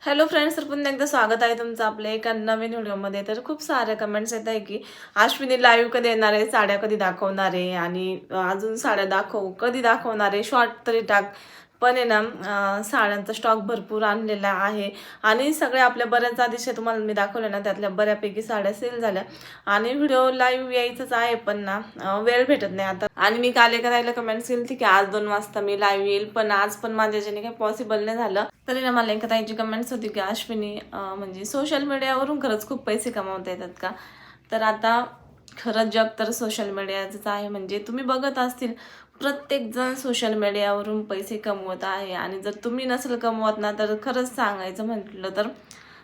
Hello friends, तर पुन्हा एकदा स्वागत आहे तुमचं आपल्या एका नवीन व्हिडिओमध्ये. तर खूप सारे कमेंट्स येत आहे की अश्विनी लाईव्ह कधी येणार आहे, साड्या कधी दाखवणार आहे आणि अजून साड्या कधी दाखवणार आहे, शॉर्ट तरी टाक. पण आहे ना, साड्यांचा स्टॉक भरपूर आणलेला आहे आणि सगळ्या आपल्या बऱ्याच आधीचे तुम्हाला मी दाखवले ना, त्यातल्या बऱ्यापैकी साड्या सेल झाल्या आणि व्हिडिओ लाईव्ह यायचंच आहे, पण ना वेळ भेटत नाही आता. आणि मी काल एका ताईला कमेंट्स केली की आज 2 वाजता मी लाईव्ह येईल, पण आज पण माझ्याच्याने काही पॉसिबल नाही झालं. तरी ना मला एका ताईची कमेंट्स होती की अश्विनी म्हणजे सोशल मीडियावरून खरंच खूप पैसे कमावता येतात का? तर आता खरंच जग तर सोशल मीडियाचंच आहे. म्हणजे तुम्ही बघत असतील प्रत्येक जण सोशल मीडियावरून पैसे कमवत आहे आणि जर तुम्ही नसेल कमवत ना, तर खरंच सांगायचं म्हटलं तर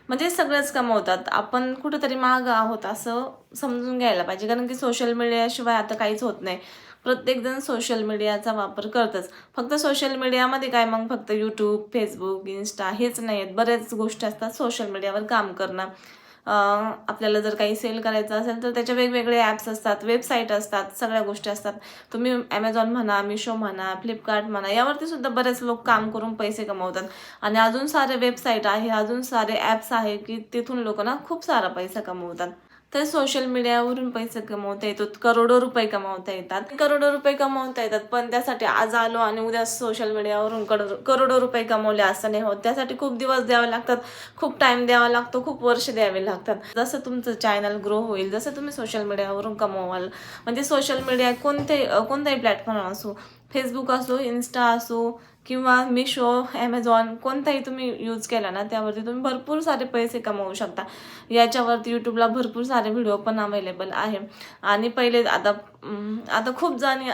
म्हणजे सगळेच कमवतात. आपण कुठेतरी मागं आहोत असं समजून घ्यायला पाहिजे, कारण की सोशल मीडियाशिवाय आता काहीच होत नाही. प्रत्येकजण सोशल मीडियाचा वापर करतच. फक्त सोशल मीडियामध्ये काय, मग फक्त यूट्यूब, फेसबुक, इन्स्टा हेच नाही आहेत, बऱ्याच गोष्टी असतात सोशल मीडियावर काम करणं. आपल्याला जर काही सेल करायचं असेल तर त्याचे वेगवेगळे ॲप्स असतात, वेबसाईट असतात, सगळ्या गोष्टी असतात. तुम्ही ॲमेझॉन म्हणा, मिशो म्हणा, फ्लिपकार्ट म्हणा, यावरती सुद्धा बरेच लोक काम करून पैसे कमवतात. आणि अजून सारे वेबसाईट आहे, अजून सारे ॲप्स आहे की तिथून लोक ना खूप सारा पैसा कमवतात. तर सोशल मीडियावरून पैसे कमवता येतो, करोडो रुपये कमवता येतात, करोडो रुपये कमवता येतात. पण त्यासाठी आज आलो आणि उद्या सोशल मीडियावरून करोडो रुपये कमवले असं नाही होत. त्यासाठी खूप दिवस द्यावे लागतात, खूप टाइम द्यावा लागतो, खूप वर्ष द्यावे लागतात. जसं तुमचं चॅनल ग्रो होईल, जसं तुम्ही सोशल मीडियावरून कमवाल. म्हणजे सोशल मीडिया कोणताही प्लॅटफॉर्म असो, फेसबुक असो, इन्स्टा असो किंवा मिशो, ॲमेझॉन, कोणताही तुम्ही यूज केला ना, त्यावरती तुम्ही भरपूर सारे पैसे कमवू शकता. याच्यावरती यूट्यूबला भरपूर सारे व्हिडिओ पण अवेलेबल आहे. आणि पहिले आता खूप जणी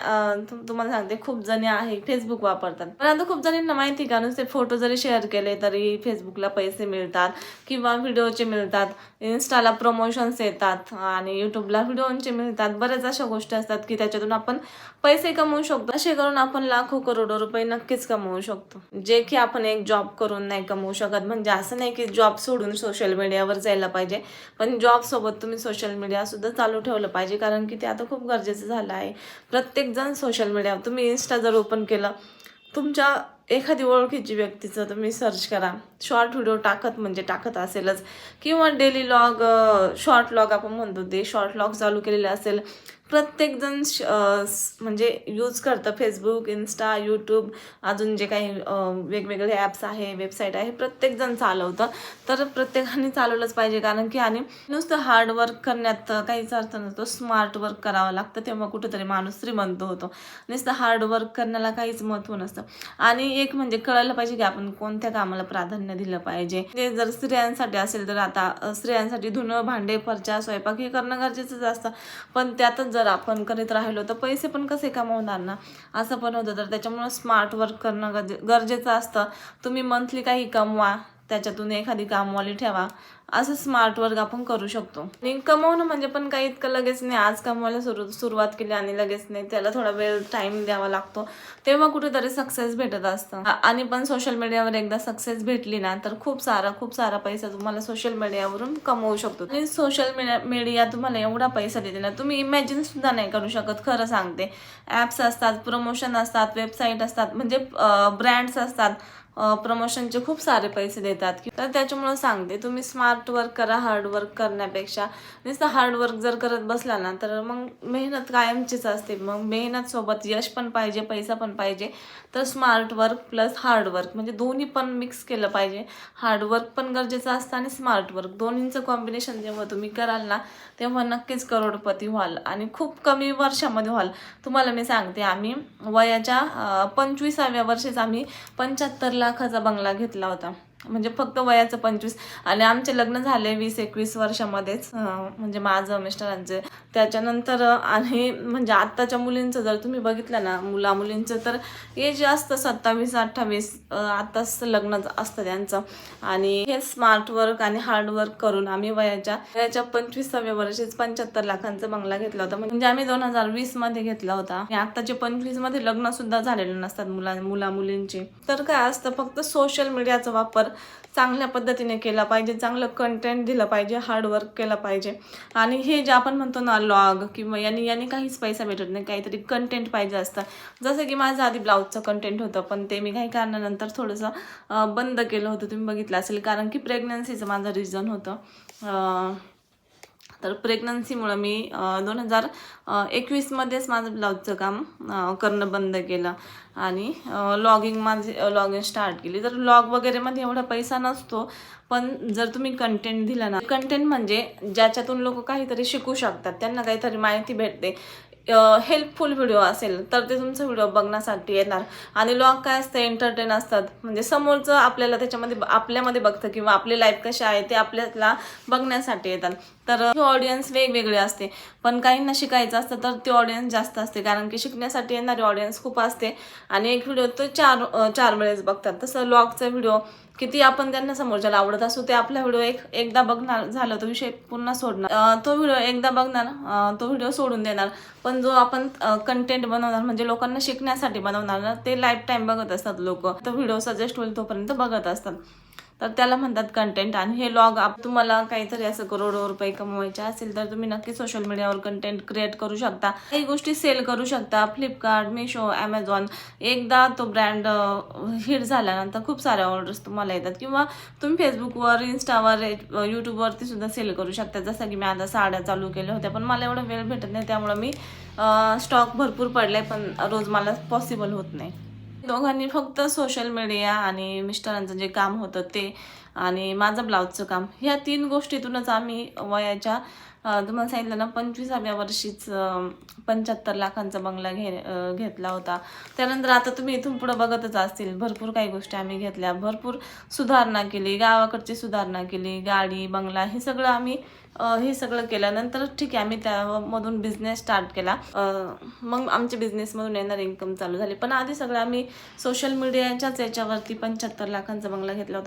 तुम्हाला सांगते, खूप जणी आहे फेसबुक वापरतात. पण आता खूप जणींना माहिती का, नुसते फोटो जरी शेअर केले तरी फेसबुकला पैसे मिळतात किंवा व्हिडिओचे मिळतात, इन्स्टाला प्रमोशन्स येतात आणि यूट्यूबला व्हिडिओचे मिळतात. बऱ्याच अशा गोष्टी असतात की त्याच्यातून आपण पैसे कमवू शकतो. असे करून आपण लाखो करोडो रुपये नक्कीच कमवू शकतो, जे की आपण एक जॉब करून नाही कमवू शकत. म्हणजे असं नाही की जॉब सोडून सोशल मीडियावर जायला पाहिजे, पण जॉब सोबत तुम्ही सोशल मीडिया सुद्धा चालू ठेवलं पाहिजे, कारण की ते आता खूप गरजेचं झालं आहे. प्रत्येक जण सोशल मीडिया, तुम्ही इन्स्टा जर ओपन केलं, तुमच्या एखादी ओळखीची व्यक्तीचं तुम्ही सर्च करा, शॉर्ट व्हिडिओ टाकत असेलच किंवा डेली लॉग, शॉर्ट लॉग आपण म्हणतो, ते शॉर्ट लॉग चालू केलेले असेल. प्रत्येकजण म्हणजे यूज करतं फेसबुक, इन्स्टा, यूट्यूब, अजून जे काही वेगवेगळे ॲप्स आहे, वेबसाईट आहे, प्रत्येकजण चालवतं. तर प्रत्येकाने चालवलंच पाहिजे, कारण की आणि नुसतं हार्ड वर्क करण्यात काहीच अर्थ नसतो. स्मार्ट वर्क करावं लागतं, तेव्हा कुठेतरी माणूस श्रीमंत होतो. नुसतं हार्ड वर्क करण्याला काहीच महत्त्व नसतं. आणि एक म्हणजे कळलं पाहिजे की आपण कोणत्या कामाला प्राधान्य दिलं पाहिजे. ते जर स्त्रियांसाठी असेल तर आता स्त्रियांसाठी धुणं, भांडे, फरशा, स्वयंपाक हे करणं गरजेचंच असतं. पण त्यातच जर आपण करीत राहिलो तर पैसे पण कसे कमवणार ना, असं पण होतं. तर त्याच्यामुळं स्मार्ट वर्क करणं गरजेचं असतं. तुम्ही मंथली काही कमवा, त्याच्यातून एखादी कामवाली ठेवा, असं स्मार्ट वर्क आपण करू शकतो. आणि कमवणं म्हणजे पण काही इतकं लगेच नाही. आज कमवायला सुरुवात केली आणि लगेच नाही, त्याला थोडा वेळ टाइम द्यावा लागतो, तेव्हा कुठेतरी सक्सेस भेटत असतं. आणि पण सोशल मीडियावर एकदा सक्सेस भेटली ना, तर खूप सारा पैसा तुम्हाला सोशल मीडियावरून कमवू शकतो. आणि सोशल मीडिया तुम्हाला एवढा पैसा देते ना, तुम्ही इमॅजिन सुद्धा नाही करू शकत. खरं सांगते, ॲप्स असतात, प्रमोशन असतात, वेबसाईट असतात, म्हणजे ब्रँड्स असतात, प्रमोशनचे खूप सारे पैसे देतात. तर त्याच्यामुळं सांगते, तुम्ही स्मार्ट वर्क करा हार्ड वर्क करण्यापेक्षा. नुसतं हार्ड वर्क जर करत बसला ना, तर मग मेहनत कायमचीच असते. मग मेहनत सोबत यश पण पाहिजे, पैसा पण पाहिजे. तर smart work plus hard work म्हणजे दोन्ही पण मिक्स केलं पाहिजे. हार्ड वर्क पण गरजेचं असतं आणि स्मार्ट वर्क, दोन्हींचं कॉम्बिनेशन जेव्हा तुम्ही कराल ना, तेव्हा नक्कीच करोडपती व्हाल आणि खूप कमी वर्षामध्ये व्हाल. तुम्हाला मी सांगते, आम्ही वयाच्या 25व्या वर्षीच आम्ही 75 लाखाचा बंगला घेतला होता. म्हणजे फक्त वयाचं 25. आणि आमचे लग्न झाले 20-21 वर्षामध्येच, म्हणजे माझं, मिस्टरांचे. त्याच्यानंतर आणि म्हणजे आत्ताच्या मुलींचं जर तुम्ही बघितलं ना, मुलींचं तर एज असतं 27-28, आत्ताच लग्न असतं त्यांचं. आणि हे स्मार्ट वर्क आणि हार्ड वर्क करून आम्ही वयाच्या 25व्या वर्षीच 75 लाखांचा बंगला घेतला होता. म्हणजे आम्ही 2020 मध्ये घेतला होता. आणि आत्ताचे 25 मध्ये लग्न सुद्धा झालेले नसतात मुलींची. तर काय असतं, फक्त सोशल मीडियाचा वापर चांगल्या पद्धतीने केला पाहिजे, चांगलं कंटेंट दिलं पाहिजे, हार्डवर्क केलं पाहिजे. आणि हे जे आपण म्हणतो ना लॉग किंवा याने काहीच पैसा भेटत नाही, काहीतरी कंटेंट पाहिजे असतं. जसं की माझं आधी ब्लाऊजचं कंटेंट होतं, पण ते मी काही कारणानंतर थोडंसं बंद केलं होतं, तुम्ही बघितलं असेल, कारण की प्रेग्नन्सीचं माझं रिझन होतं. तर प्रेग्नन्सीमुळं मी 2021मध्येच माझं ब्लाऊजचं काम करणं बंद केलं आणि लॉगिंग स्टार्ट केली. तर लॉग वगैरेमध्ये एवढा पैसा नसतो, पण जर तुम्ही कंटेंट दिला ना, कंटेंट म्हणजे ज्याच्यातून लोक काहीतरी शिकू शकतात, त्यांना काहीतरी माहिती भेटते, हेल्पफुल व्हिडिओ असेल तर ते तुमचा व्हिडिओ बघण्यासाठी येणार. आणि लॉग काय असतं, एंटरटेन असतात, म्हणजे समोरचं आपल्याला त्याच्यामध्ये आपल्यामध्ये बघतं किंवा आपली लाईफ कशी आहे ते आपल्याला बघण्यासाठी येतात. तर ऑडियन्स वेगवेगळे असते, पण काहींना शिकायचं असतं तर ते ऑडियन्स जास्त असते, कारण की शिकण्यासाठी येणारी ऑडियन्स खूप असते आणि एक व्हिडिओ तो चार वेळेस बघतात. तसं लॉगचा व्हिडिओ किती आपण त्यांना समोरच्याला आवडत असो, ते आपला व्हिडिओ एकदा बघणार, झालं तो विषय पुन्हा सोडणार, तो व्हिडिओ एकदा बघणार, तो व्हिडिओ सोडून देणार. पण जो आपण कंटेंट बनवणार, म्हणजे लोकांना शिकण्यासाठी बनवणार ना, ते लाईफ टाईम बघत असतात लोक. तो व्हिडिओ सजेस्ट होईल तोपर्यंत बघत असतात, तर त्याला म्हणतात कंटेंट. आणि हे लॉग तुम्हाला काहीतरी असं करोडो रुपये कमवायचे असेल तर तुम्ही नक्की सोशल मीडियावर कंटेंट क्रिएट करू शकता, काही गोष्टी सेल करू शकता. फ्लिपकार्ट, मिशो, ॲमेझॉन, एकदा तो ब्रँड हिट झाल्यानंतर खूप साऱ्या ऑर्डर्स तुम्हाला येतात. किंवा तुम्ही फेसबुकवर, इन्स्टावर, यूट्यूबवरती सुद्धा सेल करू शकता. जसं की मी आता साड्या चालू केल्या होत्या, पण मला एवढा वेळ भेटत नाही, त्यामुळे मी स्टॉक भरपूर पडलाय, पण रोज मला पॉसिबल होत नाही. दोघांनी फक्त सोशल मीडिया आणि मिस्टरांचं जे काम होतं ते आणि माझं ब्लाऊजचं काम, ह्या 3 गोष्टीतूनच आम्ही वयाच्या तुम्हाला सांगितलं ना 25व्या वर्षीच 75 लाखांचा बंगला घेतला होता. त्यानंतर आता तुम्ही इथून पुढे बघतच असतील, भरपूर काही गोष्टी आम्ही घेतल्या, भरपूर सुधारणा केली, गावाकडची सुधारणा केली, गाडी, बंगला, हे सगळं आम्ही हे सगळं केल्यानंतर ठीक आहे आम्ही त्यामधून बिझनेस स्टार्ट केला. मग आमच्या बिझनेसमधून येणार इन्कम चालू झाली. पण आधी सगळं आम्ही सोशल मीडियाच्याच याच्यावरती 75 लाखांचा बंगला घेतला होता.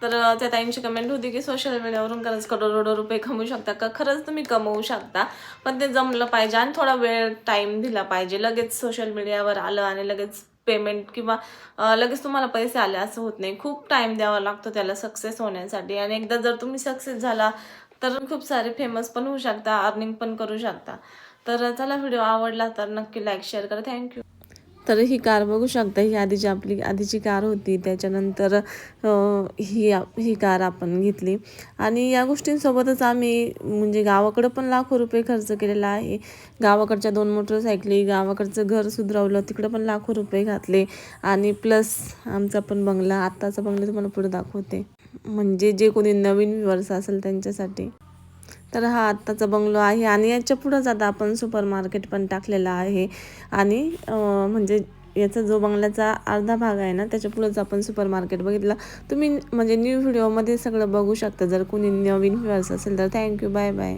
तर त्या ताईंची कमेंट होती की सोशल मीडियावरून खरंच करोडो रुपये कमवू शकता का? खरंच तुम्ही कमवू शकता, पण ते जमलं पाहिजे आणि थोडा वेळ टाईम दिला पाहिजे. लगेच सोशल मीडियावर आलं आणि लगेच पेमेंट किंवा लगेच तुम्हाला पैसे आले असं होत नाही. खूप टाईम द्यावा लागतो त्याला सक्सेस होण्यासाठी. आणि एकदा जर तुम्ही सक्सेस झाला तर खूप सारे फेमस पण होऊ शकता, अर्निंग पण करू शकता. तर चला, व्हिडिओ आवडला तर नक्की लाईक शेअर करा. थँक्यू. तर ही कार बघू शकता, ही आपली आधीची कार होती, त्याच्यानंतर ही कार आपण घेतली. आणि या गोष्टींसोबतच आम्ही म्हणजे गावाकडं पण लाखो रुपये खर्च केलेला आहे. गावाकडच्या 2 मोटरसायकली, गावाकडचं घर सुधरवलं, तिकडं पण लाखो रुपये घातले. आणि प्लस आमचा पण बंगला, आत्ताचा बंगला तुम्हाला पुढे दाखवते, म्हणजे जे कोणी नवीन व्ह्यूअर्स असेल त्यांच्यासाठी. तर हा आत्ताचा बंगलो आहे आणि याच्या पुढंच आता आपण सुपर मार्केट पण टाकलेला आहे. आणि म्हणजे याचा जो बंगल्याचा अर्धा भाग आहे ना, त्याच्या पुढंच आपण सुपर मार्केट बघितलं. तुम्ही म्हणजे न्यू व्हिडिओमध्ये सगळं बघू शकता जर कोणी नवीन व्ह्यूअर्स असेल तर. Thank you, bye bye.